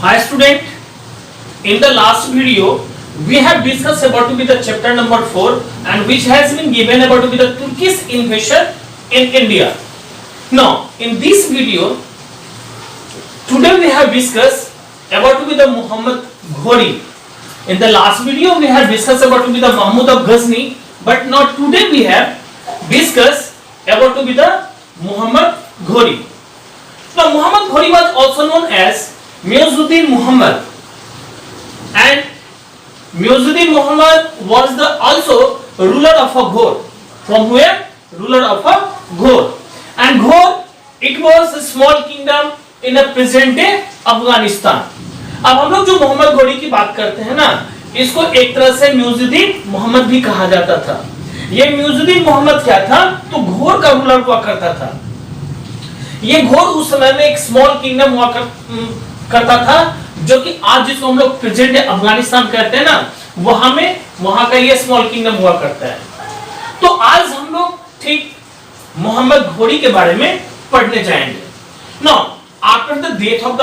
Hi student, in the last video we have discussed about to be the chapter number 4 and which has been given about to be the Turkish invasion in India. Now in this video today we have discussed about to be the Muhammad Ghori. In the last video we have discussed about to be the Mahmud of Ghazni, but now today we have discussed about to be the Muhammad Ghori. Now Muhammad Ghori was also known as Muizzuddin Muhammad, and Muizzuddin Muhammad was the also ruler of a Ghor. From where? Ruler of a Ghor. And Ghor, it was a small kingdom in a present day Afghanistan. अब हम लोग जो मोहम्मद घोरी की बात करते हैं ना, इसको एक तरह से मुइज़्ज़ुद्दीन मोहम्मद भी कहा जाता था। ये मुइज़्ज़ुद्दीन मोहम्मद क्या था? तो घोर का रूलर हुआ करता था। ये घोर उस समय में एक स्मॉल किंगडम हुआ करता था, जो कि आज जिसको हम लोग प्रेजेंट डे अफगानिस्तान कहते हैं ना, वहां का ये स्मॉल किंगडम हुआ करता है। तो आज हम लोग ठीक मोहम्मद घोरी के बारे में पढ़ने जाएंगे। Now after the death of the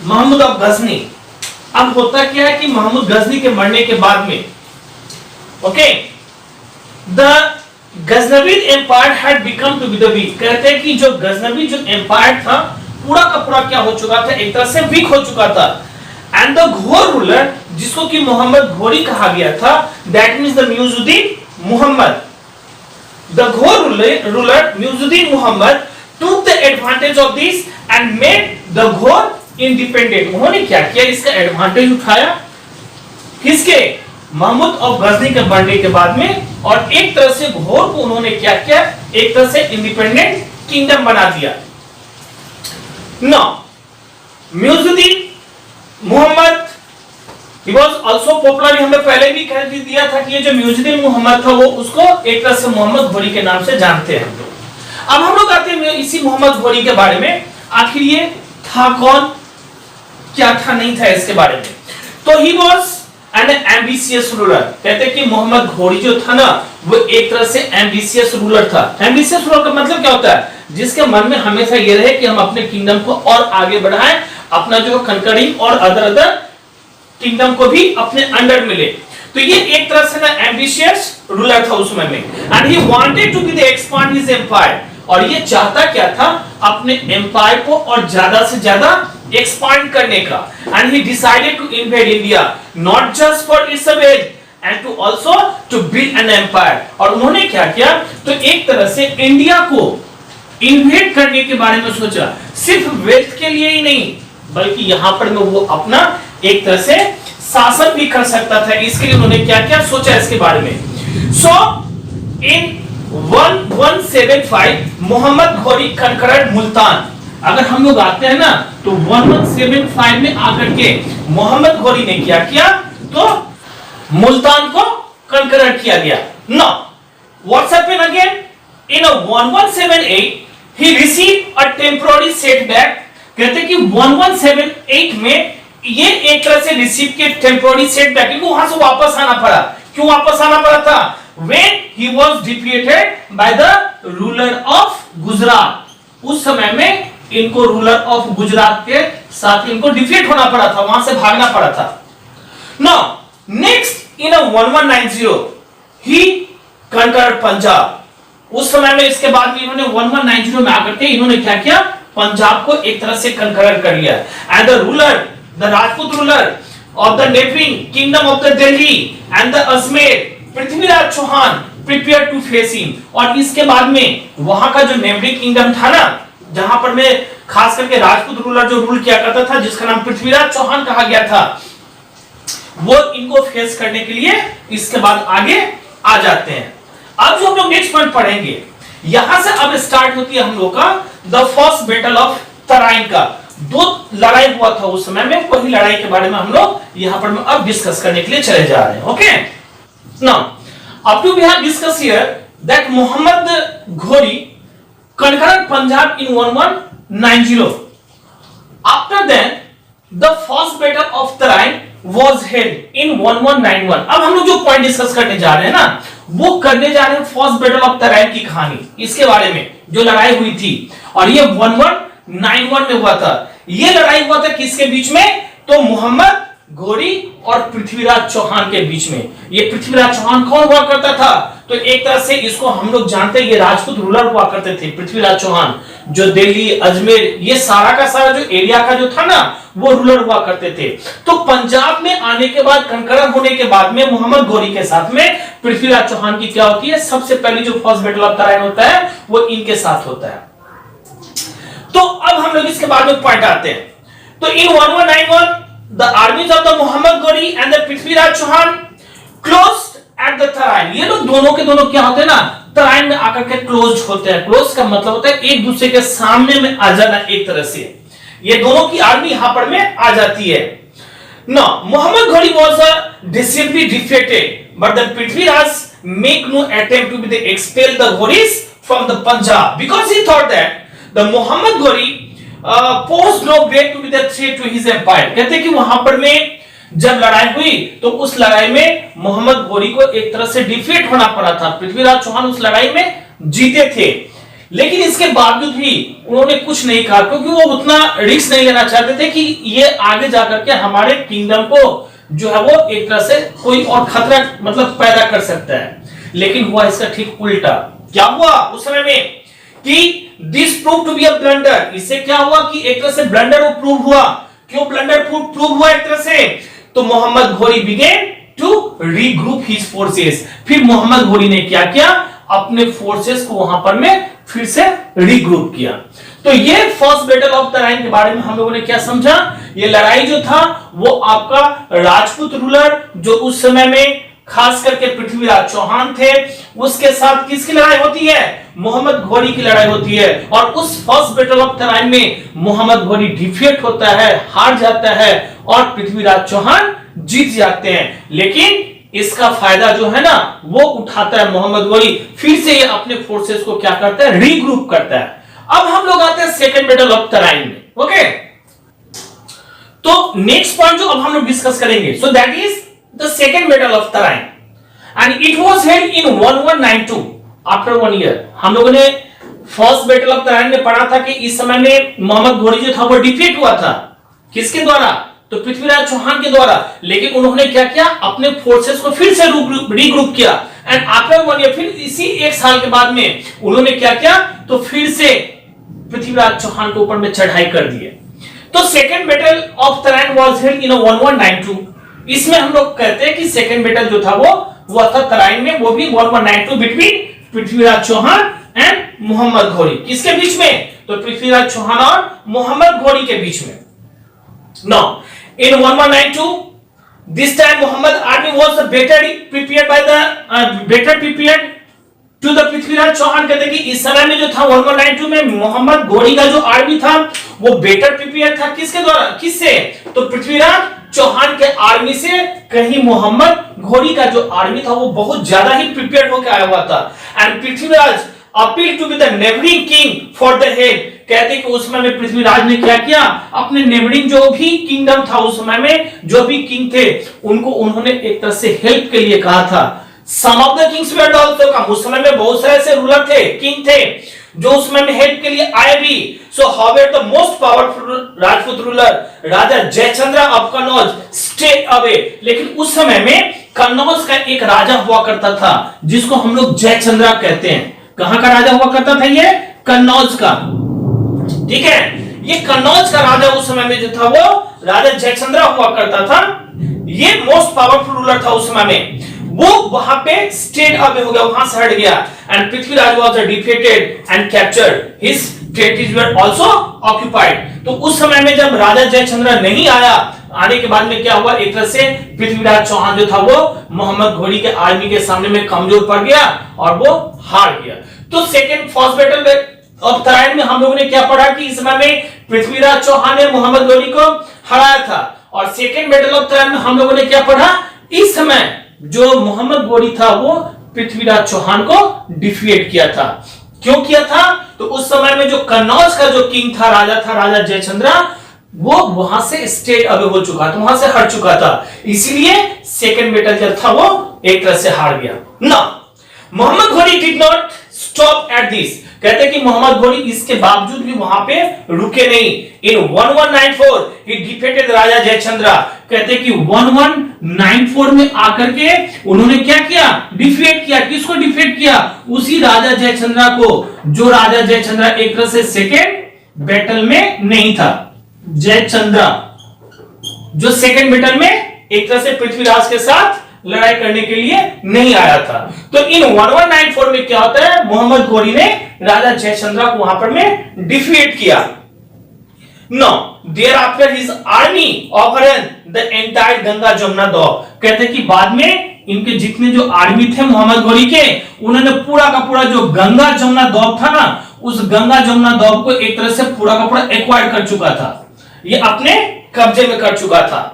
Mahmud of Ghazni, अब होता क्या है कि महमूद गजनी के मरने के बाद में the Ghaznavid empire had become to be the weak. कहते हैं कि जो गजनवी जो एम्पायर था पूरा का पूरा क्या हो चुका था? एक तरह से वीक हो चुका था। एंड द घोर रूलर, जिसको कि मोहम्मद घोरी कहा गया था, that means the Muizzuddin Mohammad. The Ghor ruler Muizzuddin Mohammad took the advantage of this and made the Ghor independent. उन्होंने क्या किया? इसका एडवांटेज उठाया किसके? महमूद ऑफ गजनी के मरने के बाद में, और एक तरह से घोर को उन्होंने क्या किया? एक तरह से इंडिपेंडेंट किंगडम बना दिया। Now Muizzuddin Mohammad he was also popular। हमने पहले भी कह दिया था कि ये जो मुइज़्ज़ुद्दीन मोहम्मद था वो उसको एक तरह से मोहम्मद घोरी के नाम से जानते हैं हम लोग। अब हम लोग आते हैं इसी मोहम्मद घोरी के बारे में, आखिर ये था कौन, क्या था, नहीं था, इसके बारे में। तो he was an ambitious ruler. कहते हैं कि मोहम्मद घोरी जो था ना, वो एक तरह से एम्बिशियस रूलर था। एम्बिशियस रूलर का मतलब क्या होता है? जिसके मन में हमेशा ये रहे कि हम अपने किंगडम को और आगे बढ़ाएं, अपना जो कंकरिंग और अदर किंगडम को भी अपने अंडर मिले। तो ये एक तरह से ना एम्बिशियस रूलर था उस समय में। And he wanted to be the expand his empire, और ये चाहता क्या था? अपने एम्पायर को और ज्यादा से ज्यादा एक्सपांड करने का। And he decided to invade India, not just for its wealth and to also to build an empire. और उन्होंने क्या किया? तो एक तरह से इंडिया को इन्वेड करने के बारे में सोचा, सिर्फ वेल्थ के लिए ही नहीं, बल्कि यहां पर में वो अपना एक तरह से शासन भी कर सकता था। इसके लिए उन्होंने क्या क्या सोचा इसके बारे में। सो इन 1175 मोहम्मद घोरी कनकर्ड मुल्तान। अगर हम लोग आते हैं ना, तो 1175 में आकर के मोहम्मद घोरी ने क्या किया? तो मुल्तान को कनकर्ड किया गया। Now what's happened again in 1178 he received a temporary setback. कहते हैं कि 1178 में ये एक तरह से रिसीव के टेम्पररी सेटबैक, इनको वहां से वापस आना पड़ा। क्यों वापस आना पड़ा था? When he was defeated by the ruler of Gujarat. उस समय में इनको रूलर ऑफ गुजरात के साथ इनको डिफीट होना पड़ा था, वहां से भागना पड़ा था। Now next in 1190 he conquered Punjab. उस समय में इसके बाद में इन्होंने 1190 में आकर के इन्होंने क्या किया? पंजाब को एक तरह से कंकरर कर लिया। And the ruler, the Rajput ruler of the neighbouring kingdom of the Delhi and the Ajmer, Prithviraj Chauhan, prepare to face him. और इसके बाद में वहां का जो नेबरिंग किंगडम था ना, जहां पर में खास करके राजपूत रूलर जो रूल किया करता था, जिसका नाम पृथ्वीराज चौहान कहा गया था, वो इनको फेस करने के लिए इसके बाद आगे आ जाते हैं। अब जो हम लोग नेक्स्ट पॉइंट पढ़ेंगे, यहां से अब स्टार्ट होती है हम लोग का the first battle of Tarain का। दो लड़ाई हुआ था उस समय में, वही लड़ाई के बारे में हम लोग यहां पर अब डिस्कस करने के लिए चले जा रहे हैं। Okay, now up to we have discussed here that Muhammad Ghori conquered Punjab in 1190. After then the first battle of Tarain was held in 1191। अब हम लोग जो पॉइंट डिस्कस करने जा रहे हैं ना, वो करने जा रहे हैं फर्स्ट बैटल ऑफ तराइन की कहानी, इसके बारे में जो लड़ाई हुई थी, और ये 1191 में हुआ था। ये लड़ाई हुआ था किसके बीच में? तो मोहम्मद घोरी और पृथ्वीराज चौहान के बीच में। ये पृथ्वीराज चौहान कौन हुआ करता था? तो एक तरह से इसको हम लोग जानते हैं, ये राजपूत रूलर हुआ करते थे पृथ्वीराज चौहान, जो दिल्ली, अजमेर, ये सारा का सारा जो एरिया का जो था ना, वो रूलर हुआ करते थे। तो पंजाब में आने के बाद, कंकरर होने के बाद में मोहम्मद घोरी के साथ में पृथ्वीराज चौहान की क्या होती है? सबसे पहली जो फर्स्ट बैटल ऑफ तराइन होता है वो इनके साथ होता है। तो अब हम लोग इसके बाद में पॉइंट आते हैं। तो इन 1191 the armies of the Muhammad Ghori and the Prithviraj Chauhan closed at the Tarain. ये लोग दोनों के दोनों क्या होते हैं ना, तराइन में आकर के क्लोज होते हैं। क्लोज का मतलब होता है एक दूसरे के सामने में आ जाना, एक तरह से ये दोनों की आर्मी यहां पर में आ जाती है। Now Muhammad Ghori was decisively defeated, but the Prithviraj make no attempt to expel the Ghoris from the Punjab because he thought that the Muhammad Ghori posed no great to be the threat to his empire। कहते हैं कि वहां पर में जब लड़ाई हुई तो उस लड़ाई में मोहम्मद घोरी को एक तरह से डिफीट होना पड़ा था। पृथ्वीराज चौहान उस लड़ाई में जीते थे, लेकिन इसके बावजूद भी उन्होंने कुछ नहीं कहा, क्योंकि वो उतना रिस्क नहीं लेना चाहते थे कि ये आगे जाकर के हमारे किंगडम को जो है वो एक तरह से कोई और खतरा मतलब पैदा कर सकता है। लेकिन हुआ इसका ठीक उल्टा। क्या हुआ उस समय में कि this prove to be a blunder. इससे क्या हुआ कि एक तरह से ब्लंडर वो प्रूव हुआ। क्यों ब्लंडर प्रूव हुआ एक तरह से? तो Muhammad Ghori began to regroup his forces. फिर मोहम्मद घोरी ने क्या किया? अपने फोर्सेस को वहां पर में फिर से रीग्रुप किया। तो ये फर्स्ट बैटल ऑफ तराइन के बारे में हम लोगों ने क्या समझा? ये लड़ाई जो था वो आपका राजपूत रूलर जो उस समय में खास करके पृथ्वीराज चौहान थे, उसके साथ किसकी लड़ाई होती है? मोहम्मद घोरी की लड़ाई होती है। और उस फर्स्ट बैटल ऑफ तराइन में मोहम्मद घोरी डिफीट होता है, हार जाता है और पृथ्वीराज चौहान जीत जाते हैं। लेकिन इसका फायदा जो है ना वो उठाता है मोहम्मद घोरी, फिर से ये अपने फोर्सेस को क्या करता है? रीग्रुप करता है। अब हम लोग आते हैं सेकेंड बैटल ऑफ तराइन में। ओके, तो नेक्स्ट पॉइंट जो अब हम लोग डिस्कस करेंगे, so that is the second battle of Tarain and it was held in 1192 after 1 year। हम लोगों ने फर्स्ट बैटल ऑफ तराइन में पढ़ा था कि इस समय में मोहम्मद घोरी जो था वो डिफीट हुआ था। किसके द्वारा? तो पृथ्वीराज चौहान के द्वारा। लेकिन उन्होंने क्या किया? अपने फोर्सेस को फिर से रीग्रुप किया एंड आफ्टर 1 ईयर, फिर इसी एक साल के बाद में उन्होंने क्या किया? तो फिर से पृथ्वीराज चौहान के ऊपर में चढ़ाई कर दी। तो second battle of Tarain was held in 1192। इसमें हम लोग कहते हैं कि सेकंड बैटल जो था वो हुआ था तराइन में, वो भी 1192 बिटवीन पृथ्वीराज चौहान एंड मोहम्मद घोरी। किसके बीच में? तो पृथ्वीराज चौहान और मोहम्मद घोरी के बीच में। Now in 1192 this time Muhammad army was better prepared to the Prithviraj Chauhan. कहते हैं कि इस समय में जो था 1192 में मोहम्मद घोरी का जो आर्मी था वो बेटर प्रिपेयर था। किसके द्वारा? किससे? तो पृथ्वीराज चौहान के आर्मी से कहीं मोहम्मद घोरी का जो आर्मी था वो बहुत ज्यादा ही प्रिपेयर होकर आया हुआ था। And Prithviraj appeal to be the neighbouring king for the head. कहते कि उस समय में पृथ्वीराज ने क्या किया? अपने नेबरिंग जो भी किंगडम था उस समय में जो भी किंग थे उनको उन्होंने एक तरह से हेल्प के लिए कहा था। Some of the kings were also come. उस समय में बहुत सारे ऐसे रूलर थे, किंग थे जो उस समय में हेल्प के लिए आए भी। सो however the most powerful Rajput ruler Raja Jayachandra of Kannauj stay away. लेकिन उस समय में कन्नौज का एक राजा हुआ करता था जिसको हम लोग जयचंद्र कहते हैं। कहां का राजा हुआ करता था? ये कन्नौज का। ठीक है, ये कन्नौज का राजा उस समय में जो था वो राजा जयचंद्र हुआ करता था। ये मोस्ट पावरफुल रूलर था उस समय में। वो वहां पे स्टेट अवे हो गया, वहां से हट गया। And Prithviraj was defeated and captured, his territories were also occupied. तो उस समय में जब राजा जयचंद्र नहीं आया, आने के बाद में क्या हुआ? एक तरह से पृथ्वीराज चौहान जो था वो मोहम्मद घोरी के आर्मी के सामने में कमजोर पड़ गया और वो हार गया। तो second first battle of Tarain में हम लोगों ने क्या पढ़ा कि इस समय में पृथ्वीराज चौहान ने मोहम्मद घोरी को हराया था। और सेकंड बैटल ऑफ तराइन में हम लोगों ने क्या पढ़ा? इस समय जो मोहम्मद घोरी था वो पृथ्वीराज चौहान को डिफीट किया था। क्यों किया था? तो उस समय में जो कन्नौज का जो किंग था, राजा था, राजा जयचंद्र, वो वहां से स्टेट अवे हो चुका था, वहां से हट चुका था। इसीलिए सेकंड बैटल जो था वो एक तरह से हार गया ना। मोहम्मद घोरी did not stop at this, कहते हैं कि मोहम्मद घोरी इसके बावजूद भी वहां पे रुके नहीं। इन 1194 ही डिफीटेड राजा जयचंद्रा, कहते हैं कि 1194 में आकर के उन्होंने क्या किया, डिफीट किया। किसको डिफीट किया, उसी राजा जयचंद्रा को, जो राजा जयचंद्रा एक तरह से सेकेंड बैटल में नहीं था। जयचंद्रा जो सेकेंड बैटल में एक तरह से पृथ्वीराज के साथ लड़ाई करने के लिए नहीं आया था। तो इन 1194 में क्या होता है, मोहम्मद घोरी ने राजा जयचंद्रा को वहां पर में डिफीट किया। No thereafter his army overran the entire Ganga Jamuna doab, कहते हैं कि बाद में इनके जितने जो आर्मी थे मोहम्मद घोरी के, उन्होंने पूरा का पूरा जो गंगा जमुना दौब था ना, उस गंगा जमुना दौब को एक तरह से पूरा का पूरा एक्वायर कर चुका था, ये अपने कब्जे में कर चुका था।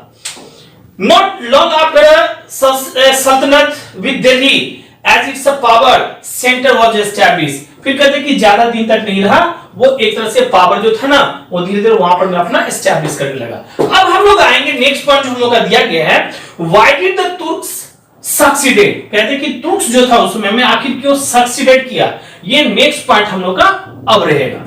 Not long after Sultanate with Delhi as its power center was established, फिर कहते कि ज्यादा दिन तक नहीं रहा, वो एक तरह से पावर जो था ना, वो धीरे धीरे वहां पर अपना एस्टैब्लिश करने लगा। अब हम लोग आएंगे नेक्स्ट पॉइंट जो हम लोग का दिया गया है, Why did the Turks succeeded, कहते कि तुर्क्स जो था उस समय में आखिर क्यों सक्सीडेड किया, ये नेक्स्ट पॉइंट हम लोग का अब रहेगा।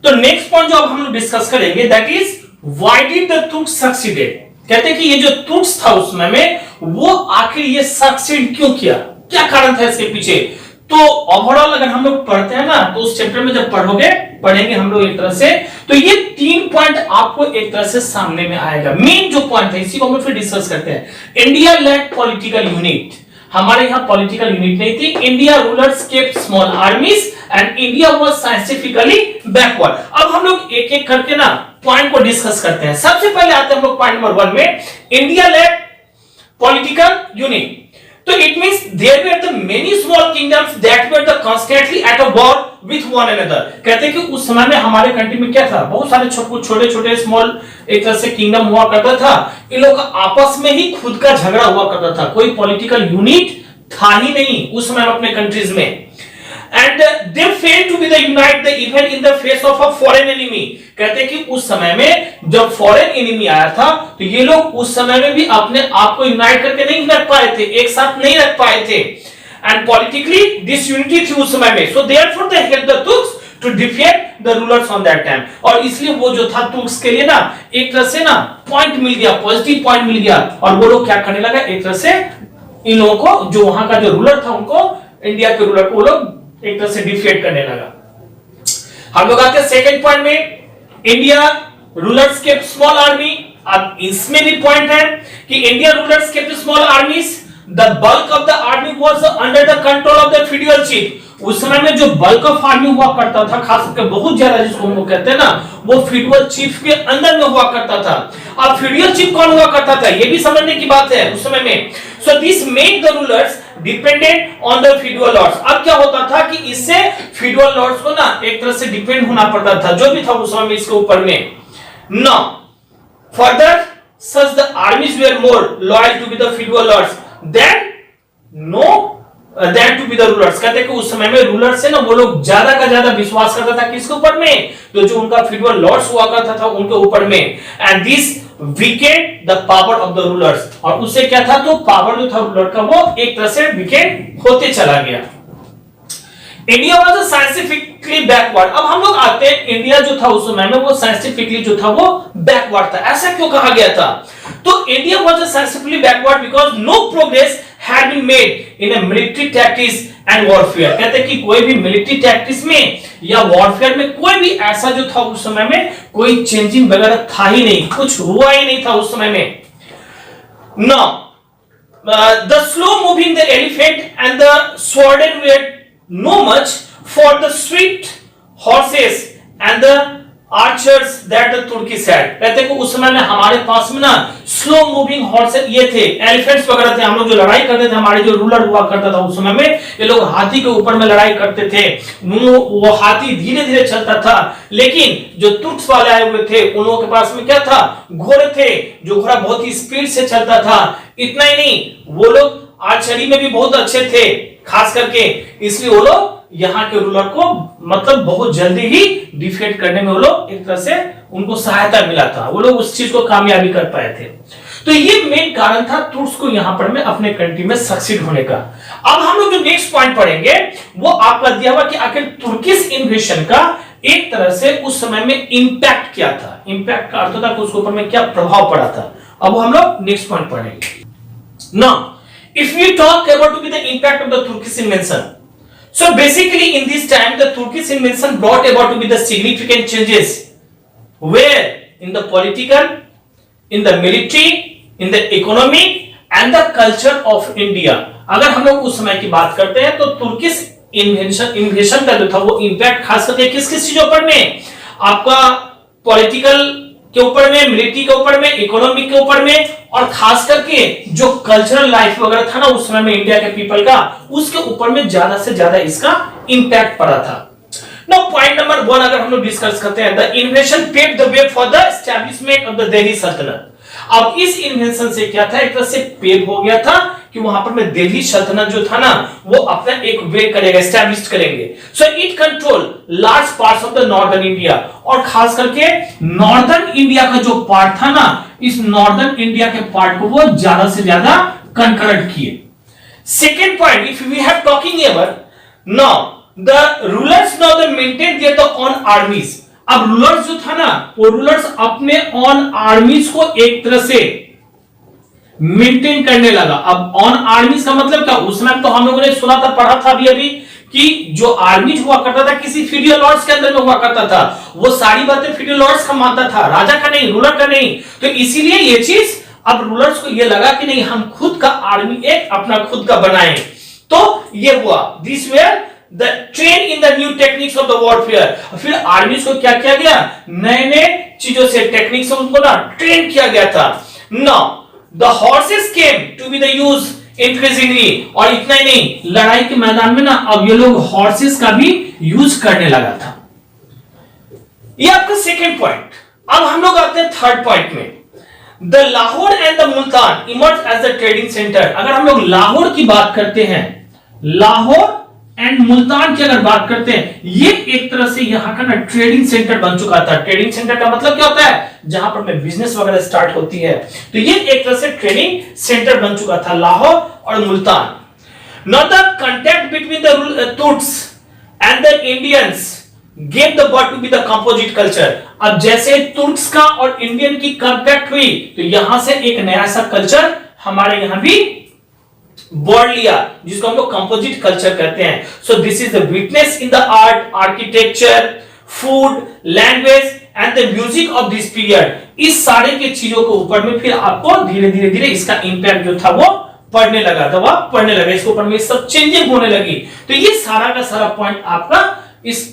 तो नेक्स्ट पॉइंट जो अब हम लोग डिस्कस करेंगे that is Why did the Turks succeeded, कहते हैं कि ये जो तुर्क्स था उस समय में, वो आखिर ये सक्सीड क्यों किया, क्या कारण था इसके पीछे। तो ओवरऑल अगर हम लोग पढ़ते हैं ना, तो उस चैप्टर में जब पढ़ेंगे हम लोग एक तरह से, तो ये 3 पॉइंट आपको एक तरह से सामने में आएगा। मेन जो पॉइंट है इसी को हम फिर डिस्कस करते हैं। इंडिया लैक पॉलिटिकल यूनिट, हमारे यहाँ पॉलिटिकल यूनिट नहीं थी। India rulers kept small आर्मीज and India was scientifically backward. अब हम लोग एक एक करके ना पॉइंट को डिस्कस करते हैं। सबसे पहले आते हैं हम लोग पॉइंट नंबर 1 में, इंडिया लैक पॉलिटिकल यूनिट। तो it means there were the many small kingdoms that were the constantly at a war with one another, कहते हैं कि उस समय में हमारे कंट्री में क्या था, बहुत सारे छोटे छोटे स्मॉल एक तरह से किंगडम हुआ करता था। इन लोगों का आपस में ही खुद का झगड़ा हुआ करता था, कोई पॉलिटिकल यूनिट था ही नहीं उस समय अपने कंट्रीज में। And they failed to be the unite the even in the face of a foreign enemy, कहते हैं कि उस समय में जब फॉरेन एनिमी आया था, तो ये लोग उस समय में भी अपने आप को यूनाइट करके नहीं रख पाए थे, एक साथ नहीं रख पाए थे। एंड पॉलिटिकली डिसयूनिटी थी उस समय में। So therefore they help the Turks to defeat the rulers on that time, और इसलिए वो जो था तुर्क्स के लिए ना एक तरह से ना पॉइंट मिल गया, पॉजिटिव पॉइंट मिल गया, और वो लोग क्या करने लगा, एक तरह से इन लोगों को, जो वहां का जो रूलर था उनको, इंडिया के रूलर को वो लोग एक तरह से डिफीट करने लगा। हम लोग आते हैं सेकंड पॉइंट में, India rulers kept small army. अब इसमें भी पॉइंट है कि India rulers kept small आर्मीज, the bulk of the army was under the control of the federal chief. उस समय में जो बल्क ऑफ आर्मी हुआ करता था, खास करके बहुत ज्यादा जिसको हम लोग कहते हैं ना, वो फेडरल चीफ के अंदर में हुआ करता था। अब फेडरल चीफ कौन हुआ करता था, ये भी समझने की बात है उस समय में। So this made the rulers dependent on the federal lords. अब क्या होता था कि इससे फेडरल लॉर्ड्स को ना एक तरह से डिपेंड होना पड़ता था, जो भी था उस समय में इसके ऊपर में। No further such the armies were more loyal to be the federal lords than to be the rulers, कहते हैं कि उस समय में रूलर से ना वो लोग ज्यादा का ज्यादा विश्वास करता था किसके ऊपर में, तो जो उनका फेडरल लॉर्ड्स हुआ करता था उनके ऊपर में। And this Weeknd the power of the rulers, और उससे क्या था, तो पावर जो था रूलर का वो एक तरह से वीकेंड होते चला गया। India was scientifically backward. अब हम लोग आते हैं, इंडिया जो था उस समय में वो साइंटिफिकली जो था वो बैकवर्ड था। ऐसा क्यों कहा गया था, तो India was scientifically backward because no progress had been made in a military tactics and warfare, कहते हैं कि कोई भी मिलिट्री टैक्टिक्स में या वॉरफेयर में कोई भी ऐसा जो था उस समय में कोई चेंजिंग वगैरह था ही नहीं, कुछ हुआ ही नहीं था उस समय में। Now the slow moving the elephant and the sworded were no much for the swift horses and the archers that the Turkish had, कहते हैं कि उस समय में हमारे पास में ना स्लो मूविंग हॉर्स ये थे, एलिफेंट्स वगैरह थे। हम लोग जो लड़ाई करते थे, हमारे जो रूलर हुआ करता था उस समय में, ये लोग हाथी के ऊपर में लड़ाई करते थे। वो हाथी धीरे धीरे चलता था, लेकिन जो तुर्क्स वाले आए हुए थे उन लोगों के पास में क्या था, घोड़े थे, जो घोड़ा बहुत ही स्पीड से चलता था। इतना ही नहीं, वो लोग आर्चरी में भी बहुत अच्छे थे खास करके, इसलिए वो लोग यहाँ के रूलर को मतलब बहुत जल्दी ही डिफीट करने में वो लोग एक तरह से उनको सहायता मिला था, वो लोग उस चीज को कामयाबी कर पाए थे। तो ये मेन कारण था तुर्क्स को यहां पर में अपने कंट्री में सक्सीड होने का। अब हम लोग जो नेक्स्ट पॉइंट पढ़ेंगे वो आपका दिया हुआ कि आखिर तुर्किश इन्वेशन का एक तरह से उस समय में इंपैक्ट क्या था। इंपैक्ट का अर्थ होता है कि उसके ऊपर में क्या प्रभाव पड़ा था। अब हम लोग नेक्स्ट पॉइंट पढ़ेंगे। Now if we talk about to be the impact of the Turkish invention, so basically in this time the Turkish invention brought about to be the significant changes where in the political, in the military, in the economic and the culture of India। अगर हम लोग उस समय की बात करते हैं तो तुर्किश इन्वेशन का जो था वो इंपैक्ट खास करके किस किस चीजों पर में, आपका पॉलिटिकल के ऊपर में, मिलिट्री के ऊपर में, इकोनॉमिक के ऊपर में, और खास करके जो कल्चरल लाइफ वगैरह था ना उस समय में इंडिया के पीपल का, उसके ऊपर में ज्यादा से ज्यादा इसका इंपैक्ट पड़ा था। नाउ पॉइंट नंबर 1 अगर हम लोग डिस्कस करते हैं, the invention paved the way for the establishment of the Delhi सल्तनत। अब इस इन्वेंशन से क्या था, एक तरह से पेव हो गया था कि वहां पर में दिल्ली सल्तनत जो था ना वो अपना एक वे करेगा, एस्टैब्लिश करेंगे। So it control large parts of the northern India, और खास करके नॉर्दर्न इंडिया का जो पार्ट था ना, इस नॉर्दर्न इंडिया के पार्ट को वो ज्यादा से ज्यादा कंकर्ड किए। Second point, if we have talking about now the rulers now the maintain their own armies. अब रूलर्स जो था ना वो रूलर्स अपने ऑन आर्मीज को एक तरह से मेंटेन करने लगा। अब ऑन आर्मीज का मतलब क्या, उस समय तो हम लोगों ने सुना था, पढ़ा था अभी कि जो आर्मीज हुआ करता था किसी फीडरल लॉर्ड्स के अंदर में हुआ करता था, वो सारी बातें फीडरल लॉर्ड्स का मानता था, राजा का नहीं, रूलर का नहीं। तो इसीलिए ये चीज अब रूलर्स को ये लगा कि नहीं, हम खुद का आर्मी एक अपना खुद का बनाएं। तो ये हुआ, this were the train in the new techniques of the warfare. फिर आर्मीज को क्या किया गया, नए नए चीजों से, टेक्निक्स से उनको ना ट्रेन किया गया था। Now the horses came to be the use increasingly, और इतना ही नहीं, लड़ाई के मैदान में ना अब ये लोग हॉर्सेस का भी यूज करने लगा था। ये आपका सेकेंड पॉइंट। अब हम लोग आते हैं थर्ड पॉइंट में, the Lahore and the Multan emerge as the trading centre. अगर हम लोग लाहौर की बात करते हैं, लाहौर एंड मुल्तान की अगर बात करते हैं, ये एक तरह से यहाँ का ना ट्रेडिंग सेंटर बन चुका था। ट्रेडिंग सेंटर का मतलब क्या होता है, जहां पर में बिजनेस वगैरह स्टार्ट होती है। तो ये एक तरह से ट्रेडिंग सेंटर बन चुका था लाहौर और Multan. Now the contact between the Turks and the Indians gave the birth to be the composite culture। अब जैसे तुर्क्स का और इंडियन की कांटेक्ट हुई तो यहां से एक नया सा कल्चर हमारे यहां भी बढ़ लिया, जिसको हम लोग कंपोजिट कल्चर कहते हैं। So this is the witness in the art, architecture, food, language and the music of this period. इस सारे के चीजों के ऊपर में फिर आपको धीरे धीरे धीरे इसका इंपैक्ट जो था वो पढ़ने लगा, दवा पढ़ने लगा, इसके ऊपर में सब चेंजिंग होने लगी। तो ये सारा का सारा पॉइंट आपका इस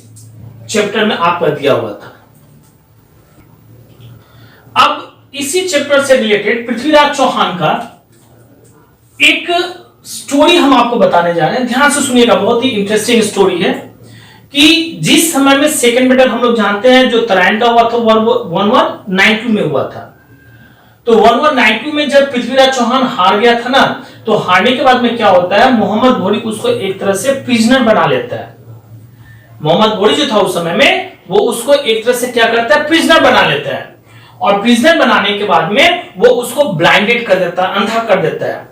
चैप्टर में आपका दिया हुआ था। अब इसी चैप्टर से रिलेटेड पृथ्वीराज चौहान का एक स्टोरी हम आपको बताने जा रहे हैं। ध्यान से सुनिएगा, बहुत ही इंटरेस्टिंग स्टोरी है कि जिस समय में सेकेंड बैटल हम लोग जानते हैं जो तराइन का हुआ था 1192 में हुआ था। तो 1192 में जब पृथ्वीराज चौहान हार गया था ना, तो हारने के बाद में क्या होता है, मोहम्मद घोरी उसको एक तरह से प्रिजनर बना लेता है। मोहम्मद घोरी जो था उस समय में वो उसको एक तरह से क्या करता है, प्रिजनर बना लेता है। और प्रिजनर बनाने के बाद में वो उसको ब्लाइंडेड कर देता है, अंधा कर देता है।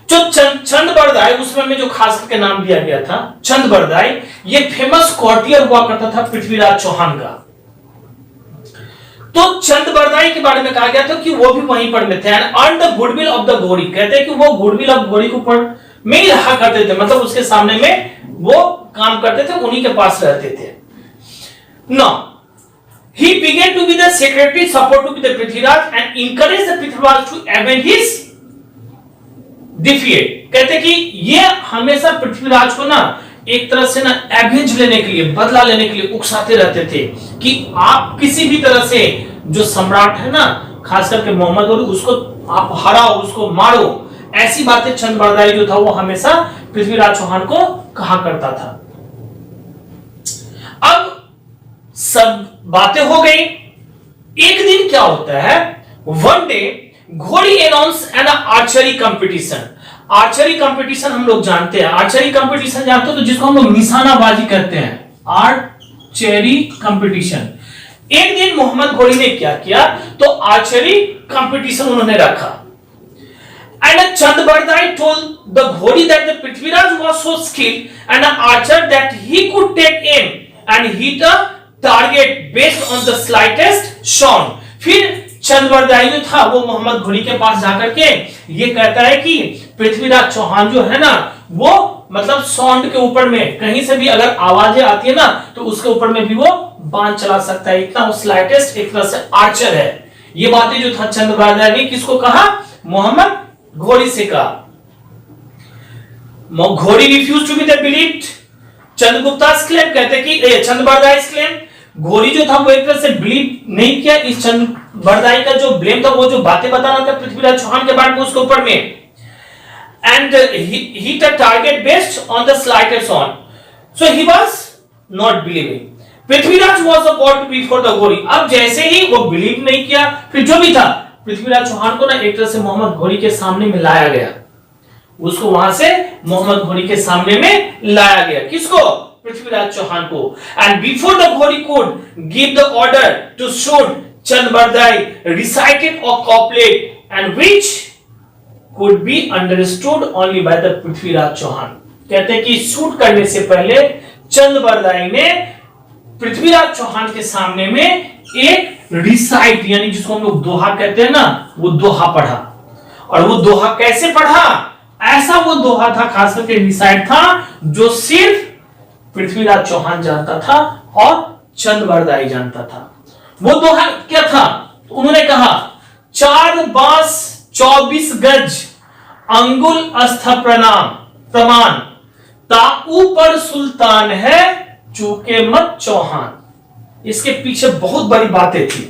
जो चंद बरदाई उस समय में जो खास करके नाम दिया गया था चंद बरदाई, ये फेमस कॉर्टियर हुआ करता था पृथ्वीराज चौहान का। तो चंद बरदाई के बारे में कहा गया था कि वो भी वहीं पर में थे and earn the goodwill of the घोरी। कहते हैं कि वो गुडविल ऑफ घोरी के ऊपर में ही रहा करते थे, मतलब उसके सामने में वो काम करते थे, उन्हीं के पास रहते थे। Now he began to be the secretary support to the Prithviraj and encouraged the Prithviraj to avenge his defeat। कहते कि ये हमेशा पृथ्वीराज को ना एक तरह से ना एवेंज लेने के लिए, बदला लेने के लिए उकसाते रहते थे कि आप किसी भी तरह से जो सम्राट है ना, खास करके मोहम्मद घोरी, उसको आप हराओ, उसको मारो। ऐसी बातें चंद बरदाई जो था वो हमेशा पृथ्वीराज चौहान को कहा करता था। अब सब बातें हो गई। एक दिन क्या होता है, वन डे घोड़ी announce an archery competition. Archery competition हम लोग जानते हैं, आर्चरी कंपटीशन जानते हो तो जिसको हम लोग निशानाबाजी कहते हैं, आर्चरी कंपटीशन। एक दिन मोहम्मद घोरी ने क्या किया, तो आर्चरी कंपटीशन उन्होंने रखा। And Chandbardai told the Ghori that the Prithviraj was so skilled and an archer that he could take aim and hit a target based on the slightest sound. फिर चंद्रबरदाई जो था वो मोहम्मद घोरी के पास जाकर के ये कहता है कि पृथ्वीराज चौहान जो है ना वो मतलब साउंड के ऊपर में कहीं से भी अगर आवाजें आती है ना तो उसके ऊपर में भी वो बाण चला सकता है, इतना वो स्लाइटेस्ट एक तरह से आर्चर है। ये बातें जो था चंद्रबरदाई ने किसको कहा? मोहम्मद घोरी से कहा। Ghori refuse to be the believed. Chandragupta claim कहते कि चंद्रबरदाई क्लेम घोरी जो था वो एक तरह से बिलीव नहीं किया इस चंद्रबरदाई का जो ब्लेम था, वो जो बातें बता रहा था पृथ्वीराज चौहान के बारे में उसके ऊपर में, and he the target based on the slightest sound, so he was not believing. Prithviraj was about before the घोरी। अब जैसे ही वो बिलीव नहीं किया, फिर जो भी था पृथ्वीराज चौहान को ना एक तरह से मोहम्मद घोरी के सामने में लाया गया, उसको वहां से मोहम्मद घोरी के सामने में लाया गया। किसको? पृथ्वीराज चौहान को। And before the Ghori could give the order to shoot, Chandbardai recited a couplet and which could be understood only by the Prithviraj Chauhan. कहते हैं कि शूट करने से पहले चंद्रबरदाई ने पृथ्वीराज चौहान के सामने में एक रिसाइट यानी जिसको हम लोग दोहा कहते हैं ना, वो दोहा पढ़ा। और वो दोहा कैसे पढ़ा? ऐसा वो दोहा था, खास करके रिसाइट था जो सिर्फ पृथ्वीराज चौहान जानता था और चंद्रबरदाई जानता था। वो दोहा क्या था? तो उन्होंने कहा 4 बांस 24 गज अंगुल अस्थ प्रमाण, ताऊ पर सुल्तान है चूके मत चौहान। इसके पीछे बहुत बड़ी बातें थी।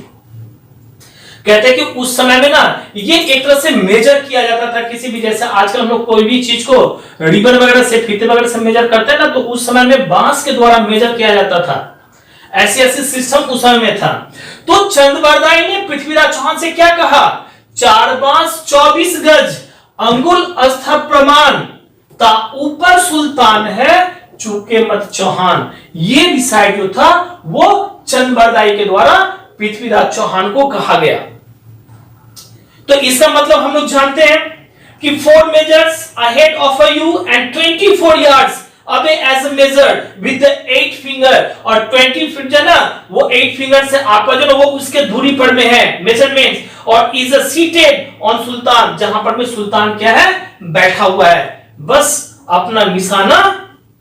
कहते हैं कि उस समय में ना ये एक तरह से मेजर किया जाता था किसी भी, जैसे आजकल हम लोग कोई भी चीज को रिबन वगैरह से, फीते वगैरह से मेजर करते हैं ना, तो उस समय में बांस के द्वारा मेजर किया जाता था। ऐसे ऐसे सिस्टम उस समय में था। तो चंद्रबरदाई ने पृथ्वीराज चौहान से क्या कहा? 4 बांस 24 गज अंगुल अस्थ प्रमाण, ता ऊपर सुल्तान है चूके मत चौहान। ये रिसाइट जो था वो चंद्रबरदाई के द्वारा पृथ्वीराज चौहान को कहा गया। तो इसका मतलब हम लोग जानते हैं कि 4 measures ahead of you and 24 yards away as measured with the 8 finger, और 20 finger ना वो 8 finger से आपका जो ना वो उसके दूरी पर में है मेजरमेंट, और is seated on सुल्तान, जहां पर में सुल्तान क्या है? बैठा हुआ है। बस अपना निशाना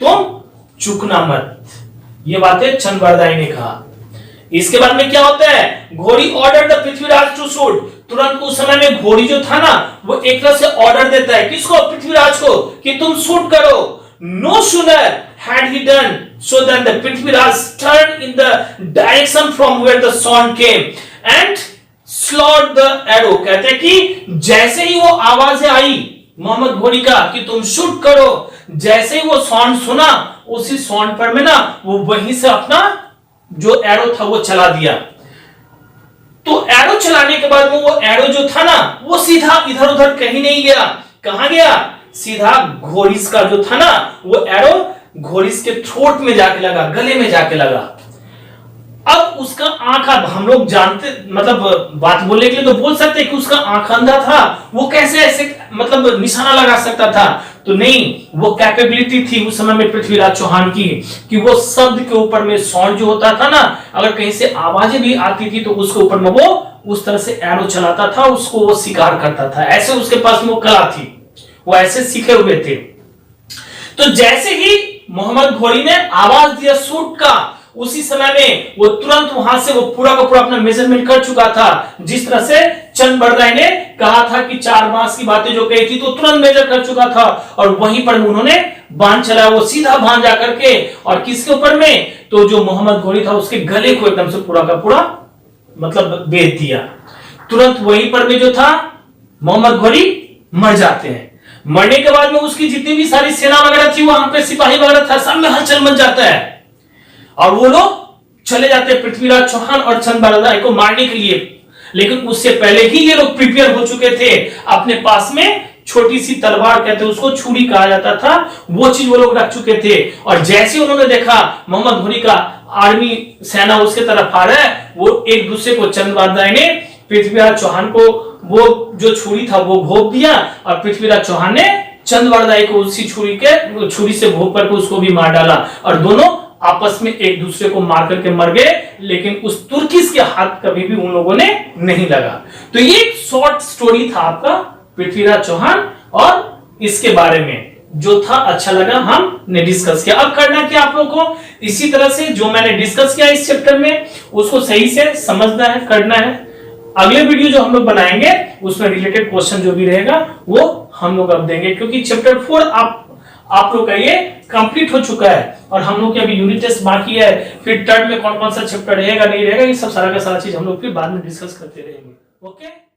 तुम चूकना मत। ये बातें चंद्रबरदाई ने कहा। इसके बाद में क्या होता है? Ghori order the Prithviraj to shoot. तुरंत उस समय में घोरी जो था ना वो एक तरह से ऑर्डर देता है किसको? पृथ्वीराज को, कि तुम शूट करो। No sooner had he done so that the Prithviraj turn in the direction from where the sound came and slot the arrow. कहते हैं कि जैसे ही वो आवाज आई मोहम्मद घोरी का कि तुम शूट करो, जैसे ही वो साउंड सुना उसी साउंड पर में ना वो वहीं से अपना जो एरो था वो चला दिया। तो एरो चलाने के बाद वो एरो जो था ना वो सीधा इधर उधर कहीं नहीं गया। कहां गया? सीधा घोरिस का जो था ना वो एरो घोरिस के थ्रोट में जाके लगा, गले में जाके लगा। अब उसका आंख, अब हम लोग जानते मतलब बात बोलने के लिए तो बोल सकते कि उसका आंख अंधा था, वो कैसे ऐसे मतलब निशाना लगा सकता था? तो नहीं, वो कैपेबिलिटी थी उस समय में पृथ्वीराज चौहान की कि वो शब्द के ऊपर में साउंड जो होता था ना, अगर कहीं से आवाजें भी आती थी तो उसके ऊपर में वो उस तरह से एरो चलाता था, उसको वो शिकार करता था। ऐसे उसके पास में वो कला थी, वो ऐसे सीखे हुए थे। तो जैसे ही मोहम्मद घोरी ने आवाज दिया शूट का, उसी समय में वो तुरंत वहां से वो पूरा का पूरा अपना मेजरमेंट कर चुका था। जिस तरह से चंद्रबरदाई ने कहा था कि 4 बांस की बातें जो कही थी तो तुरंत मेजर कर चुका था, और वहीं पर उन्होंने बाण चलाया, वो सीधा बाण जाकर के, और किसके ऊपर में? तो जो मोहम्मद घोरी था उसके गले को एकदम से पूरा का पूरा मतलब बेच दिया। तुरंत वहीं पर में जो था मोहम्मद घोरी मर जाते हैं। मरने के बाद में उसकी जितनी भी सारी सेना वगैरह थी, वहां पे सिपाही वगैरह था, सब में हलचल मच जाता है और वो लोग चले जाते हैं पृथ्वीराज चौहान और चंद्रबरदाई को मारने के लिए। लेकिन उससे पहले ही ये लोग प्रिपेयर हो चुके थे। अपने पास में छोटी सी तलवार, कहते हैं उसको छुरी कहा जाता था, वो चीज वो लोग रख चुके थे। और जैसे उन्होंने देखा मोहम्मद घोरी का आर्मी सेना उसके तरफ आ रहा है, वो एक दूसरे को, चंद्रबरदाई ने पृथ्वीराज चौहान को वो जो छुरी था वो भोंक दिया और पृथ्वीराज चौहान ने चंदवरदाई को उसी छुरी से भोंक करके उसको भी मार डाला और दोनों आपस में एक दूसरे को मार करके मर गए, लेकिन उस तुर्किश के हाथ कभी भी उन लोगों ने नहीं लगा। तो ये एक शॉर्ट स्टोरी था आपका पृथ्वीराज चौहान और इसके बारे में जो था अच्छा लगा हमने डिस्कस किया। अब करना क्या आप लोगों को, इसी तरह से जो मैंने डिस्कस किया इस चैप्टर में उसको सही से समझना है, करना है। अगले वीडियो जो हम लोग बनाएंगे उसमें रिलेटेड क्वेश्चन जो भी रहेगा वो हम लोग अब देंगे, क्योंकि चैप्टर 4 आप लोग का ये कंप्लीट हो चुका है और हम लोग के अभी यूनिट टेस्ट बाकी है। फिर थर्ड में कौन कौन सा चैप्टर रहेगा नहीं रहेगा, ये सब सारा का सारा चीज हम लोग फिर बाद में डिस्कस करते रहेंगे। ओके।